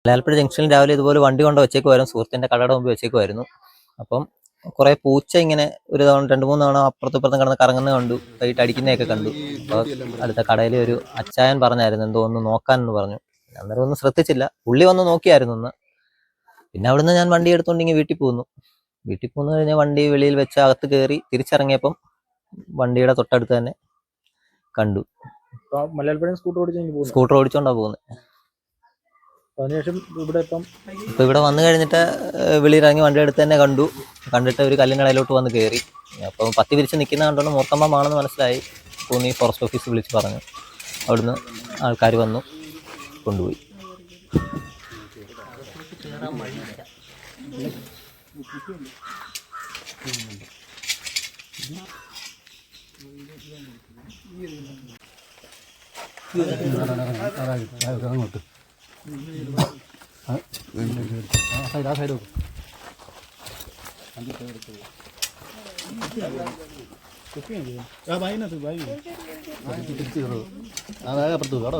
മലയാളപ്പുഴ ജംഗ്ഷനിൽ രാവിലെ ഇതുപോലെ വണ്ടി കൊണ്ട് വെച്ചേക്കുമായിരുന്നു, സുഹൃത്തിൻ്റെ കടയുടെ മുമ്പ് വെച്ചേക്കുമായിരുന്നു. അപ്പം കുറേ പൂച്ച ഇങ്ങനെ ഒരു തവണ 2-3 തവണ അപ്പുറത്തും ഇപ്പുറത്തും കിടന്ന് കറങ്ങുന്നത് കണ്ടു, കൈയിട്ട് അടിക്കുന്നതൊക്കെ കണ്ടു. അപ്പോൾ അടുത്ത കടയിലെ ഒരു അച്ചായൻ പറഞ്ഞായിരുന്നു എന്തോ ഒന്ന് നോക്കാനെന്ന് പറഞ്ഞു. അന്നേരം ഒന്നും ശ്രദ്ധിച്ചില്ല, പുള്ളി വന്ന് നോക്കിയായിരുന്നു ഒന്ന്. പിന്നെ അവിടുന്ന് ഞാൻ വണ്ടി എടുത്തുകൊണ്ടിങ്ങനെ വീട്ടിൽ പോന്നു കഴിഞ്ഞാൽ വണ്ടി വെളിയിൽ വെച്ച് അകത്ത് കയറി തിരിച്ചിറങ്ങിയപ്പം വണ്ടിയുടെ തൊട്ടടുത്ത് തന്നെ കണ്ടു. സ്കൂട്ടർ ഓടിച്ചോണ്ടാ പോകുന്നത്. അതിനുശേഷം ഇപ്പം ഇവിടെ വന്നു കഴിഞ്ഞിട്ട് വെളിയിലിറങ്ങി വണ്ടി എടുത്ത് തന്നെ കണ്ടിട്ട് ഒരു കല്ലിനടയിലോട്ട് വന്ന് കയറി. അപ്പം പത്തി വിരിച്ച് നിൽക്കുന്ന കണ്ടോണ്ട് മൂർത്തമ്മമാണെന്ന് മനസ്സിലായി. തോന്നി ഫോറസ്റ്റ് ഓഫീസ് വിളിച്ച് പറഞ്ഞു. അവിടുന്ന് ആൾക്കാർ വന്നു കൊണ്ടുപോയി. അങ്ങോട്ട് ആ സൈഡ് നോക്കും. അപ്പുറത്ത് കടോ